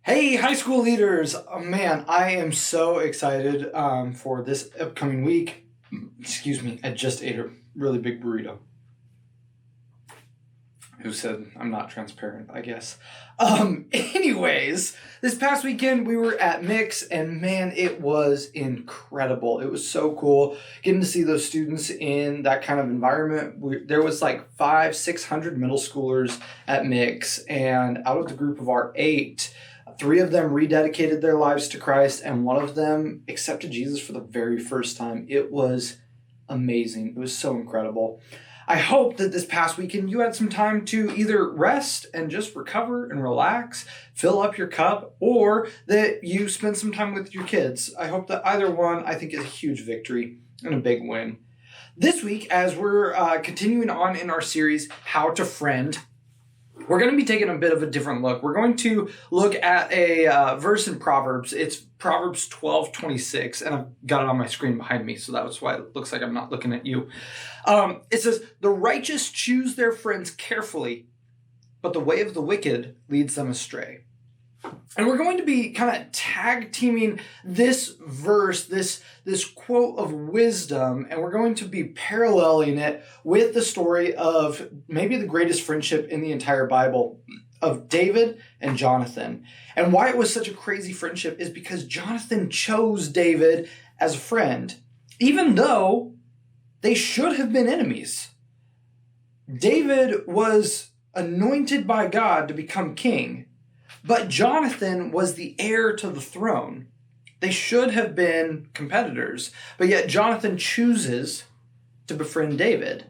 Hey, high school leaders! Oh, man, I am so excited for this upcoming week. Excuse me, I just ate a really big burrito. Who said I'm not transparent, I guess. Anyways, this past weekend we were at Mix, and man, it was incredible. It was so cool getting to see those students in that kind of environment. There was like 600 middle schoolers at Mix, and out of the group of our 8, 3 of them rededicated their lives to Christ, and 1 of them accepted Jesus for the very first time. It was amazing. It was so incredible. I hope that this past weekend you had some time to either rest and just recover and relax, fill up your cup, or that you spend some time with your kids. I hope that either one, I think, is a huge victory and a big win. This week, as we're continuing on in our series, How to Friend, we're going to be taking a bit of a different look. We're going to look at a verse in Proverbs. It's Proverbs 12:26, and I've got it on my screen behind me, so that's why it looks like I'm not looking at you. It says, "The righteous choose their friends carefully, but the way of the wicked leads them astray." And we're going to be kind of tag teaming this verse, this quote of wisdom, and we're going to be paralleling it with the story of maybe the greatest friendship in the entire Bible, of David and Jonathan. And why it was such a crazy friendship is because Jonathan chose David as a friend, even though they should have been enemies. David was anointed by God to become king, but Jonathan was the heir to the throne. They should have been competitors, but yet Jonathan chooses to befriend David,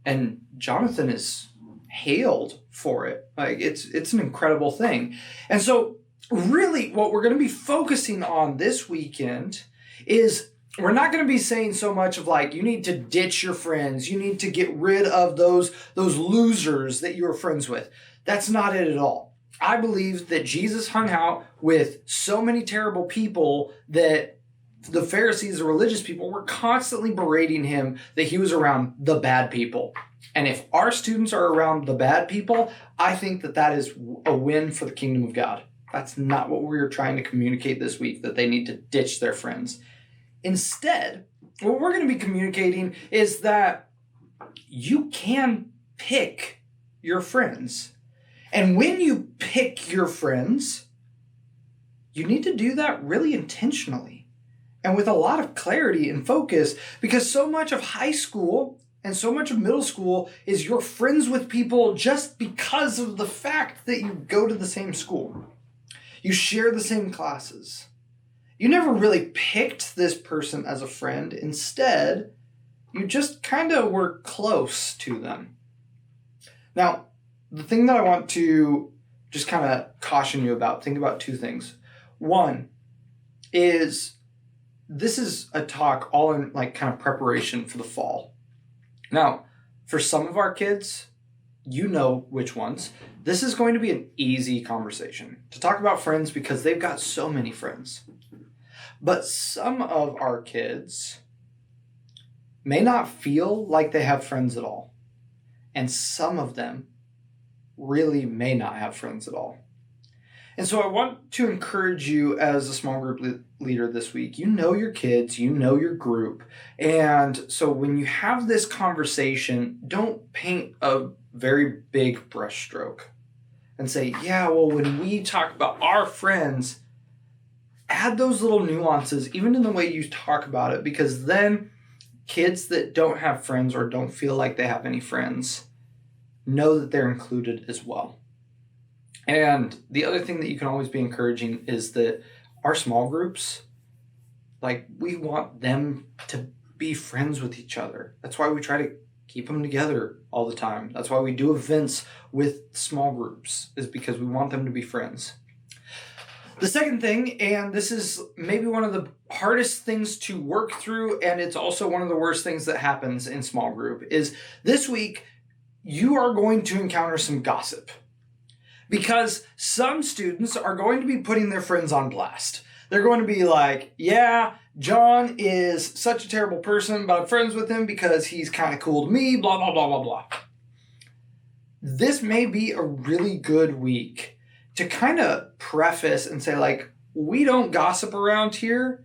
and Jonathan is hailed for it. Like it's an incredible thing. And so really what we're going to be focusing on this weekend is we're not going to be saying so much of like, you need to ditch your friends, you need to get rid of those losers that you were friends with. That's not it at all. I believe that Jesus hung out with so many terrible people that the Pharisees, the religious people, were constantly berating him that he was around the bad people. And if our students are around the bad people, I think that that is a win for the kingdom of God. That's not what we're trying to communicate this week, that they need to ditch their friends. Instead, what we're going to be communicating is that you can pick your friends. And when you pick your friends, you need to do that really intentionally and with a lot of clarity and focus, because so much of high school and so much of middle school is you're friends with people just because of the fact that you go to the same school. You share the same classes. You never really picked this person as a friend. Instead, you just kind of were close to them. Now, the thing that I want to just kind of caution you about, think about 2 things. One is this is a talk all in like kind of preparation for the fall. Now, for some of our kids, you know which ones, this is going to be an easy conversation to talk about friends because they've got so many friends. But some of our kids may not feel like they have friends at all. And some of them really may not have friends at all. And so I want to encourage you as a small group leader this week. You know your kids, you know your group. And so when you have this conversation, don't paint a very big brushstroke and say, yeah, well, when we talk about our friends, add those little nuances, even in the way you talk about it, because then kids that don't have friends or don't feel like they have any friends know that they're included as well. And the other thing that you can always be encouraging is that our small groups, like, we want them to be friends with each other. That's why we try to keep them together all the time. That's why we do events with small groups, is because we want them to be friends. The second thing, and this is maybe one of the hardest things to work through, and it's also one of the worst things that happens in small group, is this week you are going to encounter some gossip. Because some students are going to be putting their friends on blast. They're going to be like, yeah, John is such a terrible person, but I'm friends with him because he's kind of cool to me, blah, blah, blah, blah, blah. This may be a really good week to kind of preface and say, like, we don't gossip around here.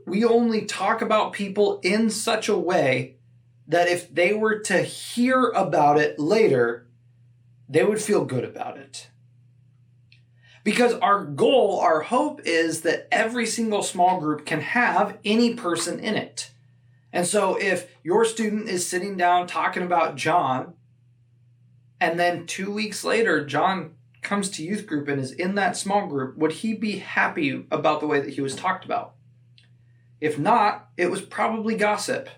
We only talk about people in such a way that if they were to hear about it later, they would feel good about it. Because our goal, our hope is that every single small group can have any person in it. And so if your student is sitting down talking about John, and then 2 weeks later, John comes to youth group and is in that small group, would he be happy about the way that he was talked about? If not, it was probably gossip.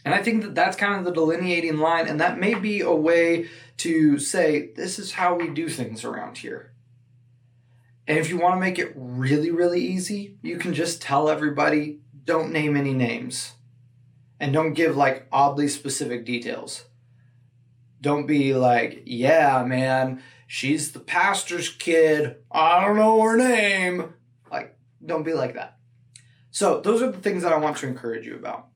And I think that that's kind of the delineating line, and that may be a way to say, this is how we do things around here. And if you want to make it really, really easy, you can just tell everybody, don't name any names. And don't give like oddly specific details. Don't be like, yeah, man, she's the pastor's kid. I don't know her name. Like, don't be like that. So those are the things that I want to encourage you about.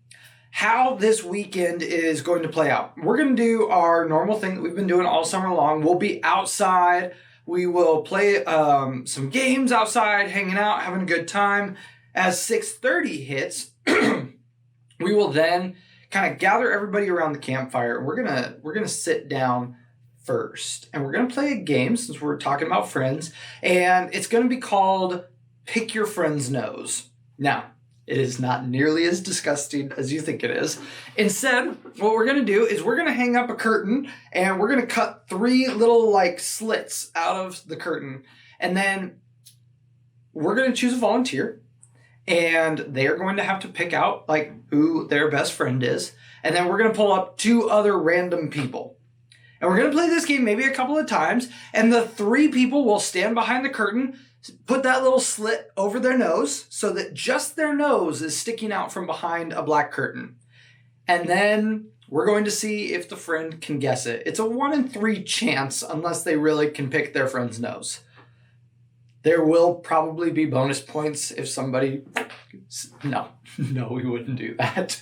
How this weekend is going to play out. We're going to do our normal thing that we've been doing all summer long. We'll be outside. We will play some games outside, hanging out, having a good time. As 6:30 hits, we will then kind of gather everybody around the campfire, and we're gonna sit down first, and we're gonna play a game since we're talking about friends, and it's gonna be called Pick Your Friend's Nose. Now, it is not nearly as disgusting as you think it is. Instead, what we're gonna do is we're gonna hang up a curtain, and we're gonna cut 3 little like slits out of the curtain, and then we're gonna choose a volunteer. And they're going to have to pick out like who their best friend is. And then we're going to pull up 2 other random people. And we're going to play this game maybe a couple of times. And the 3 people will stand behind the curtain, put that little slit over their nose so that just their nose is sticking out from behind a black curtain. And then we're going to see if the friend can guess it. It's a 1 in 3 chance unless they really can pick their friend's nose. There will probably be bonus points if somebody... No, we wouldn't do that.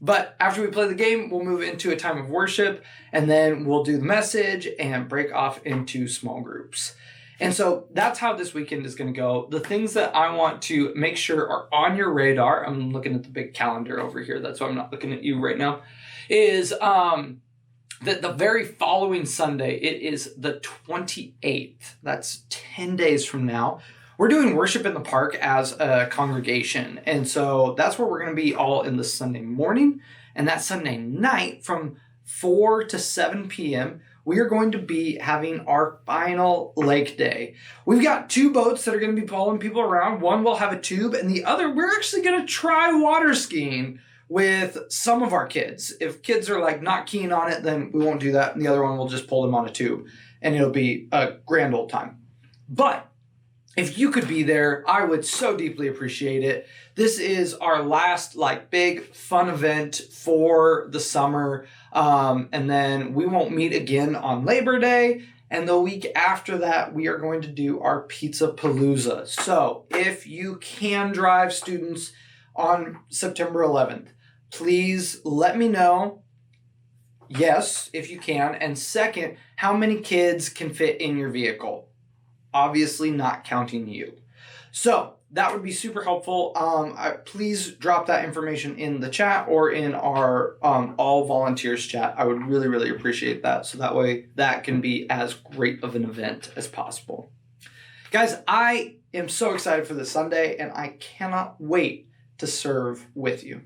But after we play the game, we'll move into a time of worship, and then we'll do the message and break off into small groups. And so that's how this weekend is going to go. The things that I want to make sure are on your radar, I'm looking at the big calendar over here, that's why I'm not looking at you right now, is... that the very following Sunday, it is the 28th. That's 10 days from now. We're doing worship in the park as a congregation. And so that's where we're going to be all in the Sunday morning. And that Sunday night from 4 to 7 p.m., we are going to be having our final lake day. We've got 2 boats that are going to be pulling people around. One will have a tube, and the other, we're actually going to try water skiing with some of our kids. If kids are like not keen on it, then we won't do that. And the other one will just pull them on a tube and it'll be a grand old time. But if you could be there, I would so deeply appreciate it. This is our last like big fun event for the summer. And then we won't meet again on Labor Day. And the week after that, we are going to do our Pizza Palooza. So if you can drive, students, on September 11th, please let me know, yes, if you can, and second, how many kids can fit in your vehicle. Obviously not counting you. So that would be super helpful. Please drop that information in the chat or in our all volunteers chat. I would really, really appreciate that. So that way that can be as great of an event as possible. Guys, I am so excited for this Sunday, and I cannot wait to serve with you.